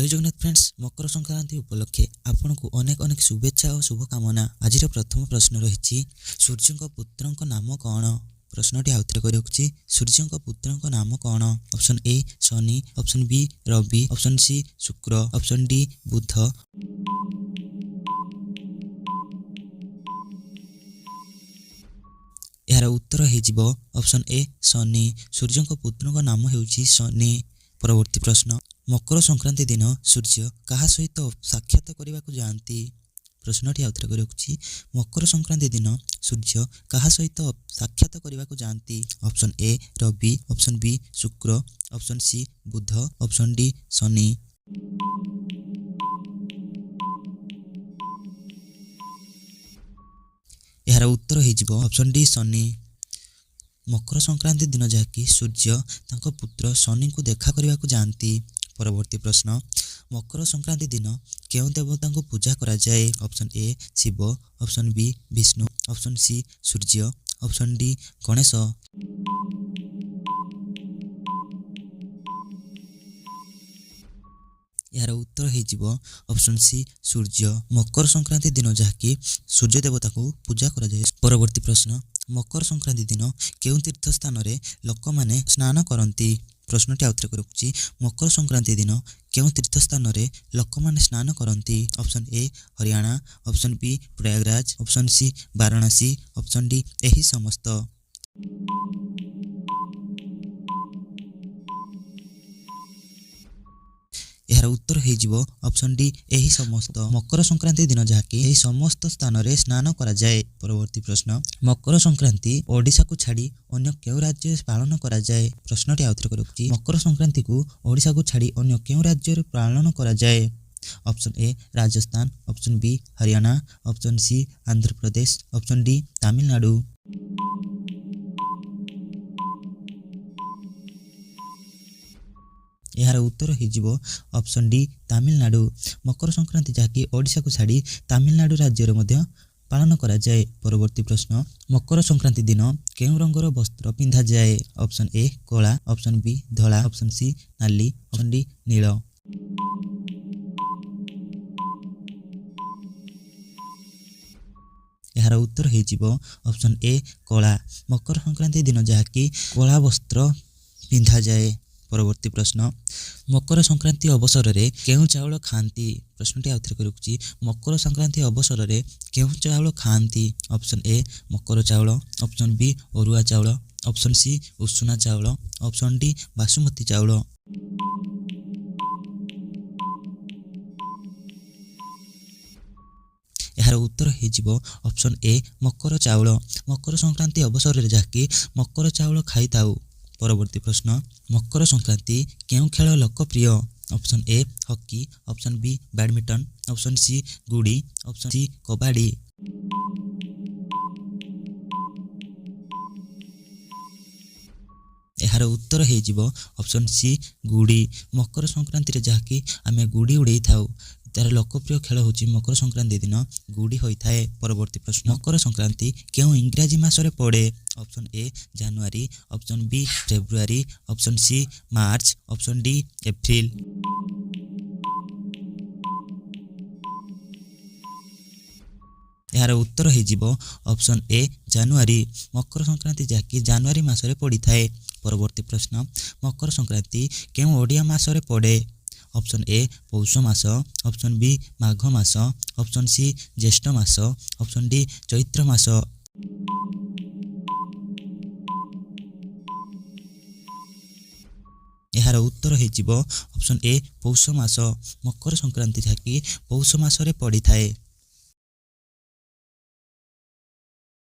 जय जगन्नाथ फ्रेंड्स, मकर संक्रांति उपलक्षे आपनको अनेक अनेक शुभेच्छा और शुभकामना। आज प्रथम प्रश्न रही सूर्य पुत्र नाम कौन। प्रश्नटी आउथरे कर रखुछि सूर्य पुत्र नाम कौन। Option A Shani, option B Ravi, option C Shukra, option D बुध। यार उत्तर हो ऑप्शन ए शनि। सूर्य पुत्र नाम होउछि शनि। परवर्ती प्रश्न, मकर संक्रांति दिन सूर्य कहा सहित साक्षात करने को जाती। प्रश्नटी आउथरे कर रखुछि मकर संक्रांति दिन सूर्य कहा सहित साक्षात करने को जाती। ऑप्शन ए रवि, ऑप्शन बी शुक्र, ऑप्शन सी बुध, ऑप्शन डी शनि। यार उत्तर हो ऑप्शन डी शनि। मकर संक्रांति दिन जहाँकि सूर्य तांको पुत्र शनि को देखा करने को जाती। परवर्ती प्रश्न, मकर संक्रांति दिन केउं देवता को पूजा करा जाए। Option A Shiva, option B Vishnu, option C Surya, option D Ganesh. यार उत्तर हो ऑप्शन सी सूर्य। मकर संक्रांति दिन जहाँकि सूर्य देवता को पूजा करा जाए। परवर्ती प्रश्न, मकर संक्रांति दिन केउं तीर्थ स्थान रे लोक माने स्नान करती। प्रश्नटी आउथरे कर रखुछि मकर संक्रांति दिन केउं तीर्थ स्थान रे लोक माने स्नान करती। Option A Haryana, option B Prayagraj, option C Varanasi, option D एही समस्त। यार उत्तर हो ऑप्शन डी एही समस्त। मकर संक्रांति दिन जहाँकि एही समस्त स्थान रे स्नान करा जाए। परवर्ती प्रश्न, मकर संक्रांति ओडिशा को छाड़ी अन्य केउं राज्य पालन करा जाए। प्रश्नटी आउथरे कर रखुछि मकर संक्रांति को ओडिशा को छाड़ी अन्य केउं राज्य रे पालन करा जाए। Option A Rajasthan, option B Haryana, option C Andhra Pradesh, option D Tamil Nadu. यार उत्तर हो ऑप्शन डी तमिलनाडु। मकर संक्रांति जहाँकि ओडिशा को छाड़ी तमिलनाडु राज्य में पालन करा जाए। परवर्ती प्रश्न, मकर संक्रांति दिन केउं रंगर वस्त्र पिंधा जाए। ऑप्शन ए कला, ऑप्शन बी धला, ऑप्शन सी नाली, ऑप्शन डी नील। यार उत्तर हो ऑप्शन ए कला। मकर संक्रांति दिन जहाँकि कला वस्त्र पिंधा जाए। परवर्ती प्रश्न, मकर संक्रांति अवसर रे केउं चाउल खाती। प्रश्नटी आउथरे कर रखुछि मकर संक्रांति अवसर रे केउं चाउल खाती। ऑप्शन ए मकर चाउल, ऑप्शन बी अरुआ चाउल, ऑप्शन सी उषुना चाउल, ऑप्शन डी बासुमती चाउल। यार उत्तर हो ऑप्शन ए मकर चाउल। मकर संक्रांति अवसर रे जाकि मकर चाउल खाई थाउ। परवर्ती प्रश्न, मकर संक्रांति केउं खेल लोकप्रिय। Option A hockey, option B badminton, option C गुड़ी, ऑप्शन सी कबाड़ी। यार उत्तर हो ऑप्शन सी गुड़ी। मकर संक्रांति रे जहाँकि आमे गुड़ी उड़े थाउ। तार लोकप्रिय खेल होची मकर संक्रांति दिन गुड़ी होता है। परवर्ती प्रश्न, मकर संक्रांति केउं इंग्राजी मासरे पड़े। ऑप्शन ए जनवरी, ऑप्शन बी फेब्रुआरी, option C March, option D एप्रिल। यार उत्तर हो ऑप्शन ए जनवरी। मकर संक्रांति जहाँकि जनवरी मासरे पड़ी थाए। परवर्ती प्रश्न, मकर संक्रांति केउं ओडिया मासरे पड़े। ऑप्शन ए पौष मास, ऑप्शन बी माघ मास, ऑप्शन सी ज्येष्ठ मास, ऑप्शन डी चैत्र मास। यार उत्तर हो ऑप्शन ए पौष मास। मकर संक्रांति जहाँकि पौष मासरे पड़ी थाए।